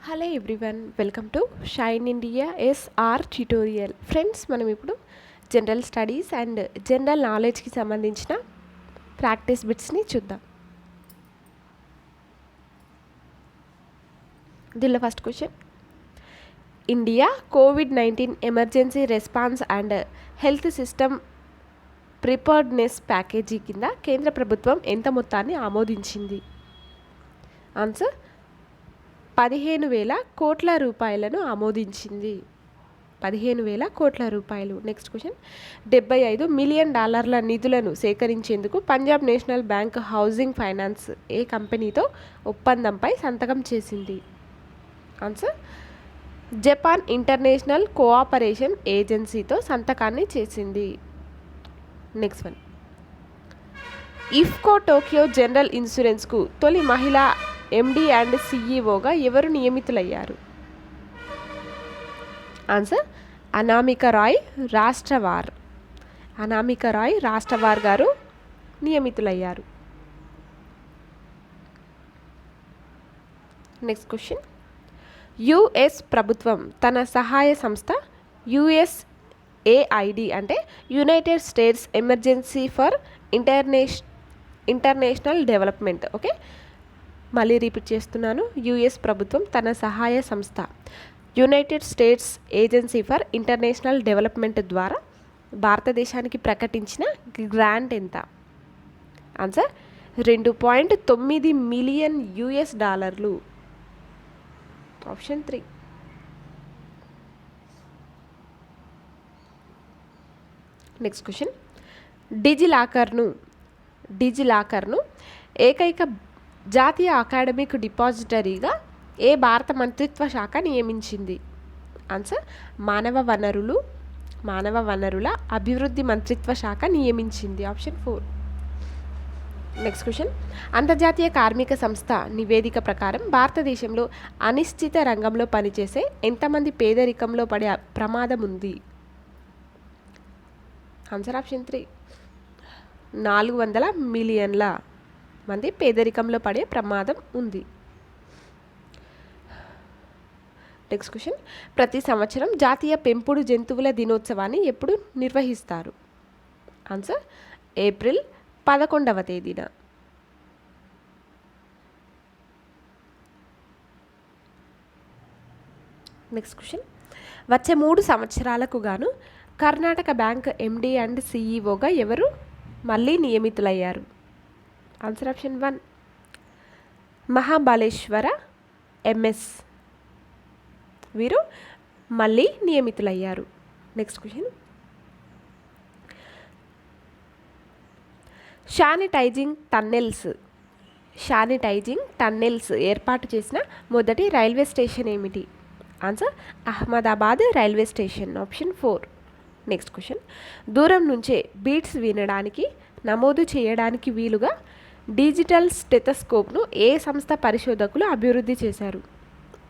Hello everyone, welcome to shine India SR tutorial. Friends, మనం ఇప్పుడు general studies and general నాలెడ్జ్కి సంబంధించిన practice బిట్స్ని చూద్దాం. దీనిలో ఫస్ట్ క్వశ్చన్: ఇండియా కోవిడ్-19 emergency response and health system preparedness package కింద కేంద్ర ప్రభుత్వం ఎంత మొత్తాన్ని ఆమోదించింది? ఆన్సర్: 15,000 కోట్ల రూపాయలను ఆమోదించింది. 15,000 కోట్ల రూపాయలు. నెక్స్ట్ క్వశ్చన్: $75 మిలియన్ నిధులను సేకరించేందుకు Punjab national bank housing finance ఏ కంపెనీతో ఒప్పందంపై సంతకం చేసింది? ఆన్సర్: జపాన్ ఇంటర్నేషనల్ కోఆపరేషన్ ఏజెన్సీతో సంతకాన్ని చేసింది. Next one: IFFCO Tokyo general ఇన్సూరెన్స్కు తొలి మహిళా ఎండి అండ్ సిఈఓగా ఎవరు నియమితులయ్యారు? ఆన్సర్: అనామిక రాయ్ రాష్ట్రవార్. అనామిక రాయ్ రాష్ట్రవార్ గారు నియమితులయ్యారు. నెక్స్ట్ క్వశ్చన్: యుఎస్ ప్రభుత్వం తన సహాయ సంస్థ యుఎస్ఏఐడి అంటే united states emergency for international development. Okay, మళ్ళీ రిపీట్ చేస్తున్నాను. యుఎస్ ప్రభుత్వం తన సహాయ సంస్థ united states agency for international development ద్వారా భారతదేశానికి ప్రకటించిన గ్రాంట్ ఎంత? Answer: $2.9 million. Option 3. Next question: డిజిలాకర్ను ఏకైక జాతీయ అకాడమిక్ డిపాజిటరీగా ఏ భారత మంత్రిత్వ శాఖ నియమించింది? ఆన్సర్: మానవ వనరుల అభివృద్ధి మంత్రిత్వ శాఖ నియమించింది. ఆప్షన్ 4. నెక్స్ట్ క్వశ్చన్: అంతర్జాతీయ కార్మిక సంస్థ నివేదిక ప్రకారం భారతదేశంలో అనిశ్చిత రంగంలో పనిచేసే ఎంతమంది పేదరికంలో పడే ప్రమాదం ఉంది? Answer: option 3. 400 మిలియన్ల మంది పేదరికంలో పడే ప్రమాదం ఉంది. నెక్స్ట్ క్వశ్చన్: ప్రతి సంవత్సరం జాతీయ పెంపుడు జంతువుల దినోత్సవాన్ని ఎప్పుడు నిర్వహిస్తారు? ఆన్సర్: ఏప్రిల్ 11వ తేదీన. నెక్స్ట్ క్వశ్చన్: వచ్చే 3 సంవత్సరాలకు గాను కర్ణాటక బ్యాంక్ ఎండి అండ్ సిఈఓగా ఎవరు మళ్ళీ నియమితులయ్యారు? Answer: option 1. మహాబలేశ్వర ఎంఎస్. వీరు మళ్ళీ నియమితులయ్యారు. నెక్స్ట్ క్వశ్చన్: శానిటైజింగ్ టన్నెల్స్ ఏర్పాటు చేసిన మొదటి రైల్వే స్టేషన్ ఏమిటి? Answer: Ahmedabad railway station. Option 4. Next question: దూరం నుంచే బీట్స్ వినడానికి నమోదు చేయడానికి వీలుగా డిజిటల్ స్టెతస్కోప్ను ఏ సంస్థ పరిశోధకులు అభివృద్ధి చేశారు?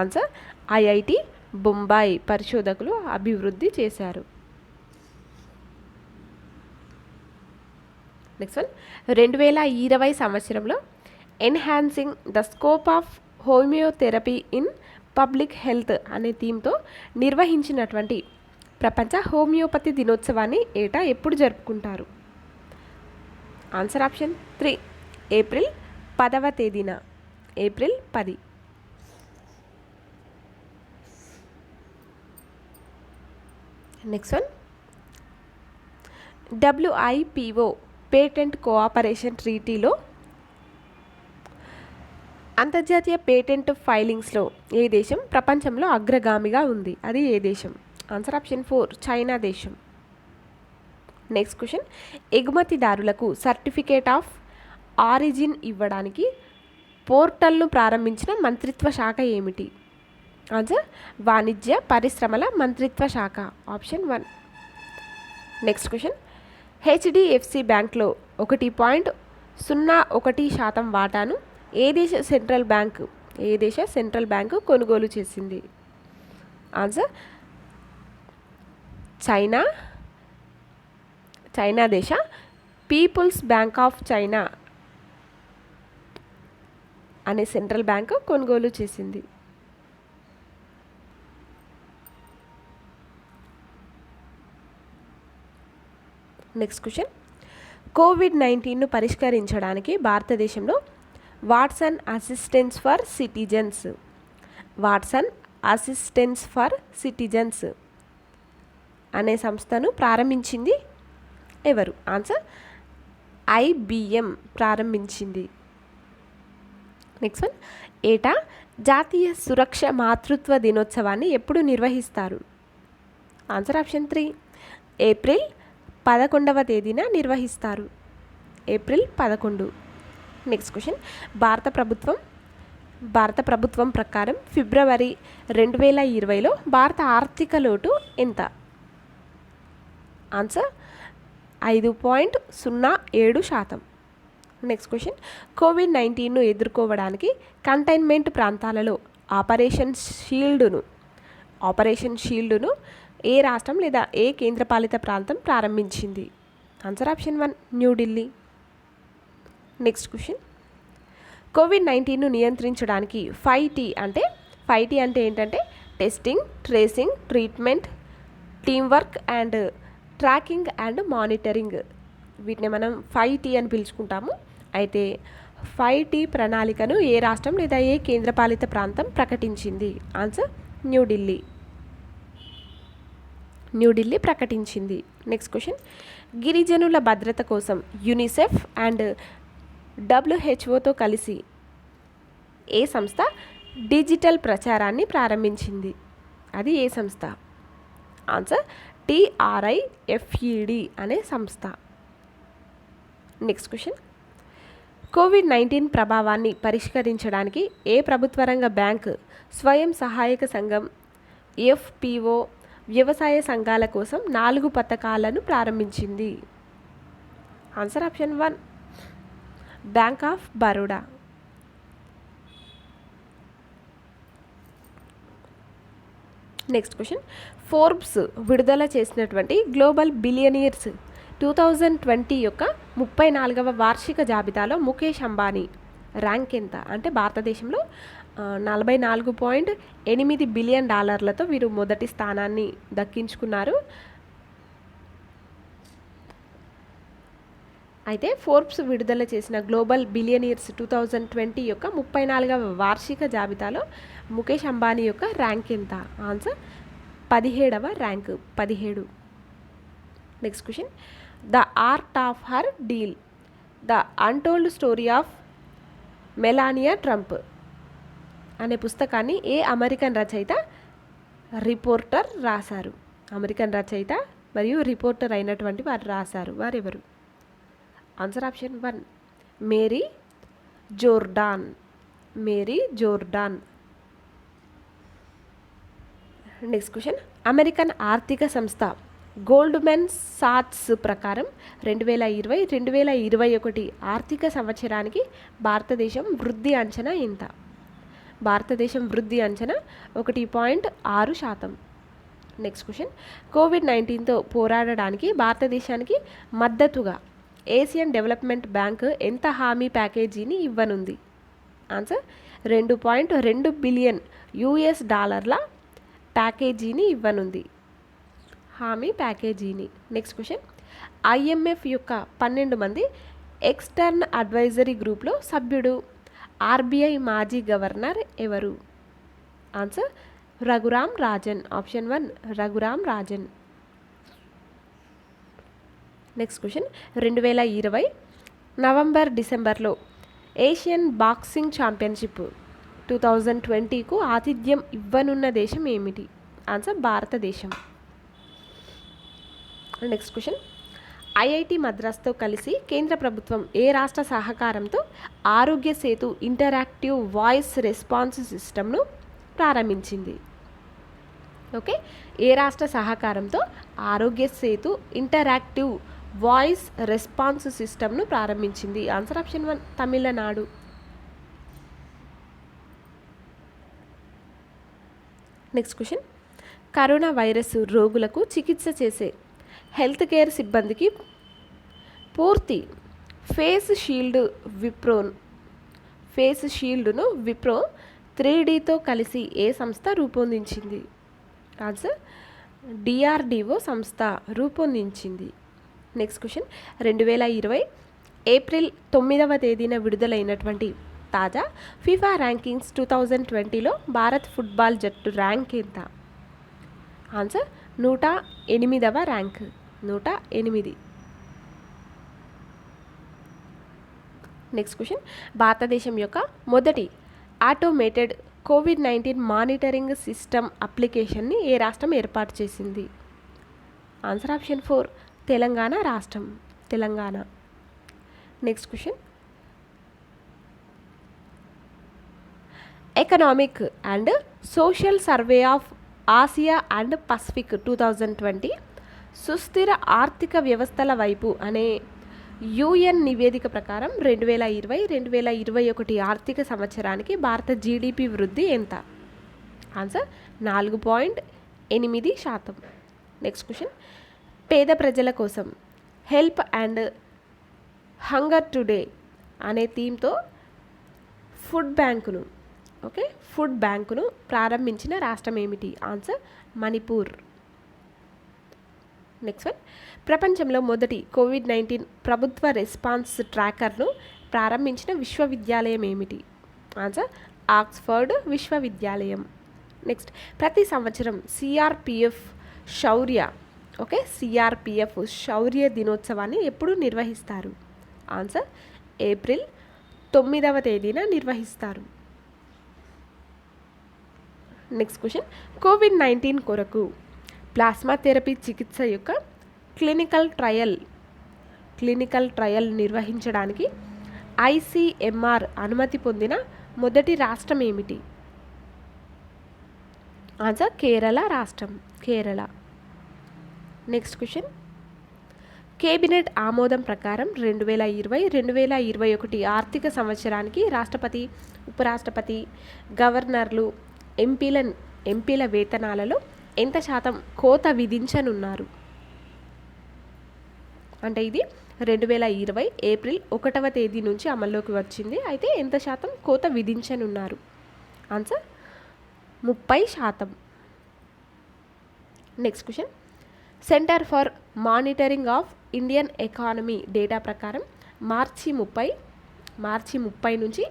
ఆన్సర్: ఐఐటి బొంబాయి పరిశోధకులు అభివృద్ధి చేశారు. నెక్స్ట్ వన్: 2020 సంవత్సరంలో enhancing the scope of homeotherapy in public health అనే థీమ్తో నిర్వహించినటువంటి ప్రపంచ హోమియోపతి దినోత్సవాన్ని ఏటా ఎప్పుడు జరుపుకుంటారు? Answer: option 3. ఏప్రిల్ 10వ తేదీన. April 10. Next one: WIPO patent cooperation ట్రీటీలో అంతర్జాతీయ పేటెంట్ ఫైలింగ్స్లో ఏ దేశం ప్రపంచంలో అగ్రగామిగా ఉంది? అది ఏ దేశం? Answer: option 4. చైనా దేశం. నెక్స్ట్ క్వశ్చన్: ఎగుమతిదారులకు సర్టిఫికేట్ ఆఫ్ ఆరిజిన్ ఇవ్వడానికి పోర్టల్ను ప్రారంభించిన మంత్రిత్వ శాఖ ఏమిటి? ఆన్సర్: వాణిజ్య పరిశ్రమల మంత్రిత్వ శాఖ. ఆప్షన్ 1. నెక్స్ట్ క్వశ్చన్: హెచ్డిఎఫ్సి బ్యాంక్లో 1.01% వాటాను ఏ దేశ సెంట్రల్ బ్యాంకు కొనుగోలు చేసింది? ఆన్సర్: చైనా దేశ పీపుల్స్ బ్యాంక్ ఆఫ్ చైనా అనే సెంట్రల్ బ్యాంకు కొనుగోలు చేసింది. నెక్స్ట్ క్వశ్చన్, కోవిడ్-19ను పరిష్కరించడానికి భారతదేశంలో వాట్సన్ అసిస్టెన్స్ ఫర్ సిటిజన్స్ అనే సంస్థను ప్రారంభించింది ఎవరు? ఆన్సర్ IBM ప్రారంభించింది. నెక్స్ట్ వన్, ఏటా జాతీయ సురక్ష మాతృత్వ దినోత్సవాన్ని ఎప్పుడు నిర్వహిస్తారు? ఆన్సర్ ఆప్షన్ 3, ఏప్రిల్ 11వ తేదీన నిర్వహిస్తారు. ఏప్రిల్ 11. నెక్స్ట్ క్వశ్చన్, భారత ప్రభుత్వం ప్రకారం ఫిబ్రవరి 2020లో భారత ఆర్థిక లోటు ఎంత? ఆన్సర్ 5.07%. నెక్స్ట్ క్వశ్చన్, కోవిడ్-19ను ఎదుర్కోవడానికి కంటైన్మెంట్ ప్రాంతాలలో ఆపరేషన్ షీల్డ్ను ఏ రాష్ట్రం లేదా ఏ కేంద్రపాలిత ప్రాంతం ప్రారంభించింది? Answer option 1, New Delhi. Next question, కోవిడ్-19ను నియంత్రించడానికి 5T అంటే ఏంటంటే testing, tracing, treatment, teamwork and tracking and monitoring, వీటిని మనం 5T అని పిలుచుకుంటాము. అయితే 5T ప్రణాళికను ఏ రాష్ట్రం లేదా ఏ కేంద్రపాలిత ప్రాంతం ప్రకటించింది? ఆన్సర్ న్యూఢిల్లీ ప్రకటించింది. నెక్స్ట్ క్వశ్చన్, గిరిజనుల భద్రత కోసం యూనిసెఫ్ అండ్ WHOతో కలిసి ఏ సంస్థ డిజిటల్ ప్రచారాన్ని ప్రారంభించింది? అది ఏ సంస్థ? ఆన్సర్ TRIFED అనే సంస్థ. నెక్స్ట్ క్వశ్చన్, కోవిడ్-19 ప్రభావాన్ని పరిష్కరించడానికి ఏ ప్రభుత్వ రంగ బ్యాంక్, స్వయం సహాయక సంఘం, FPO, వ్యవసాయ సంఘాల కోసం 4 పథకాలను ప్రారంభించింది? Answer option 1, bank of Baroda. Next question, Forbes విడుదల చేసినటువంటి గ్లోబల్ బిలియనీర్స్ 2020 యొక్క 34వ వార్షిక జాబితాలో ముఖేష్ అంబానీ ర్యాంక్ ఎంత? అంటే భారతదేశంలో $44.8 బిలియన్ వీరు మొదటి స్థానాన్ని దక్కించుకున్నారు. అయితే ఫోర్బ్స్ విడుదల చేసిన గ్లోబల్ బిలియనీర్స్ 2020 యొక్క 34వ వార్షిక జాబితాలో ముఖేష్ అంబానీ యొక్క ర్యాంక్ ఎంత? ఆన్సర్ 17వ rank, 17. Next question, the art of her deal, the untold story of Melania Trump అనే పుస్తకాన్ని ఏ అమెరికన్ రచయిత రిపోర్టర్ రాశారు? అమెరికన్ రచయిత మరియు రిపోర్టర్ అయినటువంటి వారు రాశారు. వారెవరు? Answer option 1, Mary Jordan. Next question, American ఆర్థిక సంస్థ గోల్డ్మెన్ సాట్స్ ప్రకారం 2020-2021 ఆర్థిక సంవత్సరానికి భారతదేశం వృద్ధి అంచనా ఎంత? భారతదేశం వృద్ధి అంచనా 1.6%. నెక్స్ట్ క్వశ్చన్, కోవిడ్-19తో పోరాడడానికి భారతదేశానికి మద్దతుగా ఏషియన్ డెవలప్మెంట్ బ్యాంక్ ఎంత హామీ ప్యాకేజీని ఇవ్వనుంది? ఆన్సర్ $2.2 బిలియన్ ప్యాకేజీని ఇవ్వనుంది, హామీ ప్యాకేజీని. నెక్స్ట్ క్వశ్చన్, IMF యొక్క 12 మంది ఎక్స్టర్న్ అడ్వైజరీ గ్రూప్లో సభ్యుడు RBI మాజీ గవర్నర్ ఎవరు? Answer Raghuram Rajan, option 1, Raghuram Rajan. Next question, 2020 నవంబర్-డిసెంబర్లో ఏషియన్ బాక్సింగ్ ఛాంపియన్షిప్ 2020కు ఆతిథ్యం ఇవ్వనున్న దేశం ఏమిటి? ఆన్సర్ భారతదేశం. నెక్స్ట్ క్వశ్చన్, IIT మద్రాస్తో కలిసి కేంద్ర ప్రభుత్వం ఏ రాష్ట్ర సహకారంతో ఆరోగ్య సేతు ఇంటరాక్టివ్ వాయిస్ రెస్పాన్స్ సిస్టమ్ను ప్రారంభించింది? ఓకే, ఏ రాష్ట్ర సహకారంతో ఆరోగ్య సేతు ఇంటరాక్టివ్ వాయిస్ రెస్పాన్స్ సిస్టమ్ను ప్రారంభించింది? Answer option 1, Tamil Nadu. Next question, corona virus రోగులకు చికిత్స చేసే హెల్త్ కేర్ సిబ్బందికి పూర్తి ఫేస్ షీల్డ్ను విప్రో 3Dతో కలిసి ఏ సంస్థ రూపొందించింది? ఆన్సర్ DRDO సంస్థ రూపొందించింది. నెక్స్ట్ క్వశ్చన్ 2020 ఏప్రిల్ 9వ తేదీన విడుదలైనటువంటి తాజా ఫిఫా ర్యాంకింగ్స్ 2020లో భారత్ ఫుట్బాల్ జట్టు ర్యాంక్ ఎంత? ఆన్సర్ 108వ ర్యాంక్, 108. నెక్స్ట్ క్వశ్చన్ భారతదేశం యొక్క మొదటి ఆటోమేటెడ్ కోవిడ్-19 మానిటరింగ్ సిస్టమ్ అప్లికేషన్ని ఏ రాష్ట్రం ఏర్పాటు చేసింది? ఆన్సర్ ఆప్షన్ 4 తెలంగాణ రాష్ట్రం, Telangana. Next question economic and social survey of Asia and Pacific 2020 సుస్థిర ఆర్థిక వ్యవస్థల వైపు అనే యుఎన్ నివేదిక ప్రకారం 2020-2021 ఆర్థిక సంవత్సరానికి భారత జీడిపి వృద్ధి ఎంత? ఆన్సర్ 4.8%. నెక్స్ట్ క్వశ్చన్ పేద ప్రజల కోసం హెల్ప్ అండ్ హంగర్ టుడే అనే థీమ్తో ఫుడ్ బ్యాంకును ప్రారంభించిన రాష్ట్రం ఏమిటి? ఆన్సర్ మణిపూర్. నెక్స్ట్ వన్ ప్రపంచంలో మొదటి కోవిడ్-19 ప్రభుత్వ రెస్పాన్స్ ట్రాకర్ను ప్రారంభించిన విశ్వవిద్యాలయం ఏమిటి? ఆన్సర్ ఆక్స్ఫర్డ్ విశ్వవిద్యాలయం. నెక్స్ట్ ప్రతి సంవత్సరం సిఆర్పిఎఫ్ శౌర్య దినోత్సవాన్ని ఎప్పుడు నిర్వహిస్తారు? ఆన్సర్ ఏప్రిల్ 9వ తేదీన నిర్వహిస్తారు. నెక్స్ట్ క్వశ్చన్ కోవిడ్-19 కొరకు ప్లాస్మా థెరపీ చికిత్స యొక్క క్లినికల్ ట్రయల్ నిర్వహించడానికి ICMR అనుమతి పొందిన మొదటి రాష్ట్రం ఏమిటి? ఆన్సర్ కేరళ రాష్ట్రం, కేరళ. నెక్స్ట్ క్వశ్చన్ కేబినెట్ ఆమోదం ప్రకారం 2020-2021 ఆర్థిక సంవత్సరానికి రాష్ట్రపతి, ఉపరాష్ట్రపతి, గవర్నర్లు, ఎంపీల వేతనాలలో ఎంత శాతం కోత విధించనున్నారు? అంటే ఇది 2020 ఏప్రిల్ 1వ తేదీ నుంచి అమల్లోకి వచ్చింది. అయితే ఎంత శాతం కోత విధించనున్నారు? Answer 30%. Next question centre for monitoring of Indian economy data ప్రకారం మార్చి 30 నుంచి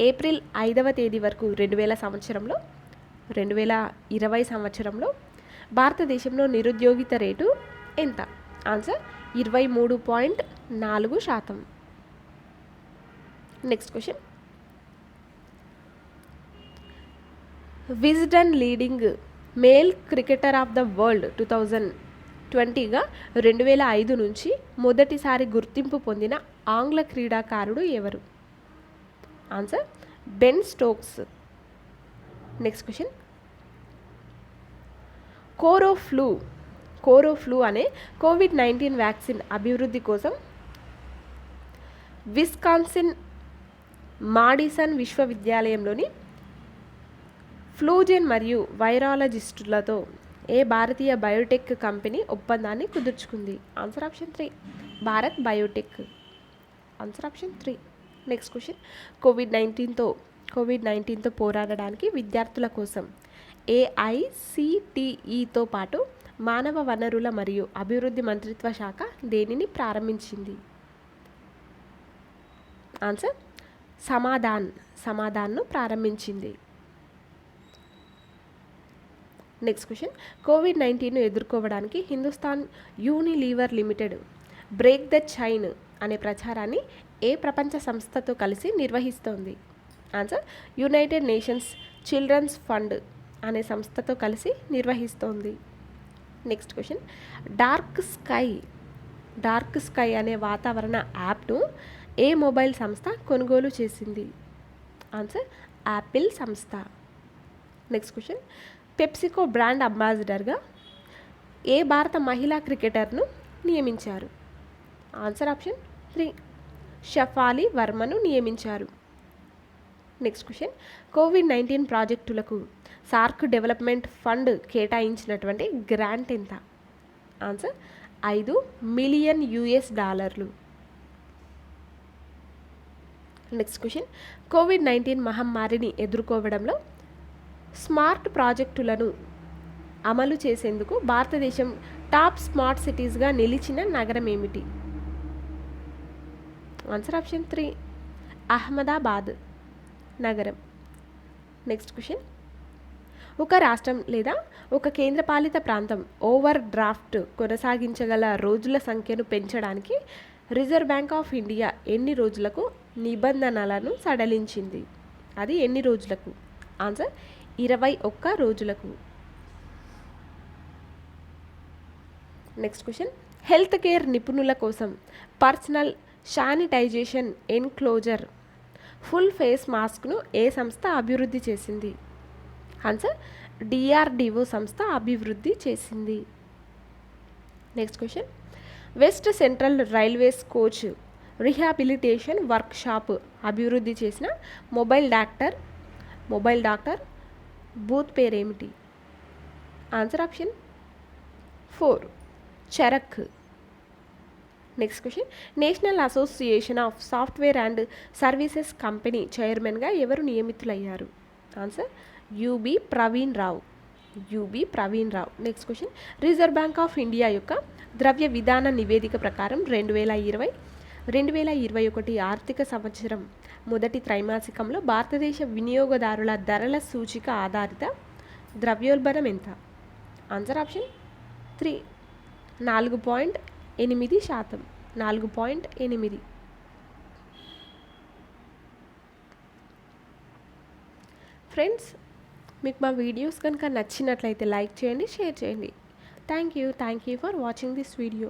ఏప్రిల్ 5వ తేదీ వరకు 2020 సంవత్సరంలో భారతదేశంలో నిరుద్యోగిత రేటు ఎంత? Answer 23.4%. Next question Wisden leading male cricketer of the world 2020గా 2005 నుంచి మొదటిసారి గుర్తింపు పొందిన ఆంగ్ల క్రీడాకారుడు ఎవరు? Answer Ben Stokes. Next question CoroFlu అనే కోవిడ్-19 వ్యాక్సిన్ అభివృద్ధి కోసం విస్కాన్సిన్ మాడిసన్ విశ్వవిద్యాలయంలోని ఫ్లూజెన్ మరియు వైరాలజిస్టులతో ఏ భారతీయ బయోటెక్ కంపెనీ ఒప్పందాన్ని కుదుర్చుకుంది? Answer option 3 Bharat biotech, answer option 3. Next question కోవిడ్-19తో పోరాడడానికి విద్యార్థుల కోసం AICTEతో పాటు మానవ వనరుల మరియు అభివృద్ధి మంత్రిత్వ శాఖ దేనిని ప్రారంభించింది? ఆన్సర్ సమాధాన్ను ప్రారంభించింది. నెక్స్ట్ క్వశ్చన్ కోవిడ్-19ను ఎదుర్కోవడానికి Hindustan Unilever Limited break the chain అనే ప్రచారాన్ని ఏ ప్రపంచ సంస్థతో కలిసి నిర్వహిస్తోంది? Answer United Nations Children's Fund అనే సంస్థతో కలిసి నిర్వహిస్తోంది. నెక్స్ట్ క్వశ్చన్ డార్క్ స్కై అనే వాతావరణ యాప్ను ఏ మొబైల్ సంస్థ కొనుగోలు చేసింది? ఆన్సర్ యాపిల్ సంస్థ. నెక్స్ట్ క్వశ్చన్ పెప్సికో బ్రాండ్ అంబాసిడర్గా ఏ భారత మహిళా క్రికెటర్ను నియమించారు? ఆన్సర్ ఆప్షన్ 3 షఫాలి వర్మను నియమించారు. నెక్స్ట్ క్వశ్చన్ కోవిడ్-19 ప్రాజెక్టులకు సార్క్ డెవలప్మెంట్ ఫండ్ కేటాయించినటువంటి గ్రాంట్ ఎంత? Answer $5 million. Next question COVID-19 మహమ్మారిని ఎదుర్కోవడంలో స్మార్ట్ ప్రాజెక్టులను అమలు చేసేందుకు భారతదేశం టాప్ స్మార్ట్ సిటీస్గా నిలిచిన నగరం ఏమిటి? ఆన్సర్ ఆప్షన్ 3 అహ్మదాబాద్ నగరం. నెక్స్ట్ క్వశ్చన్, ఒక రాష్ట్రం లేదా ఒక కేంద్రపాలిత ప్రాంతం ఓవర్ డ్రాఫ్ట్ కొనసాగించగల రోజుల సంఖ్యను పెంచడానికి రిజర్వ్ బ్యాంక్ ఆఫ్ ఇండియా ఎన్ని రోజులకు నిబంధనలను సడలించింది? అది ఎన్ని రోజులకు? ఆన్సర్ 21 రోజులకు. నెక్స్ట్ క్వశ్చన్, హెల్త్ కేర్ నిపుణుల కోసం personal sanitisation enclosure full face మాస్క్ను ఏ సంస్థ అభివృద్ధి చేసింది? ఆన్సర్ డిఆర్డిఓ సంస్థ అభివృద్ధి చేసింది. Next question, west central railways coach rehabilitation workshop అభివృద్ధి చేసిన మొబైల్ డాక్టర్ బూత్ పేరేమిటి? Answer option 4 Charak. Next question, national association of software and services company చైర్మన్గా ఎవరు నియమితులయ్యారు? Answer UB Praveen Rao. Next question, reserve bank of India యొక్క ద్రవ్య విధాన నివేదిక ప్రకారం 2020-2021 ఆర్థిక సంవత్సరం మొదటి త్రైమాసికంలో భారతదేశ వినియోగదారుల ధరల సూచిక ఆధారిత ద్రవ్యోల్బణం ఎంత? Answer option 3 4.8%. 4.8. ఫ్రెండ్స్, మీకు మా వీడియోస్ కనుక నచ్చినట్లయితే లైక్ చేయండి, షేర్ చేయండి. Thank you for watching this video.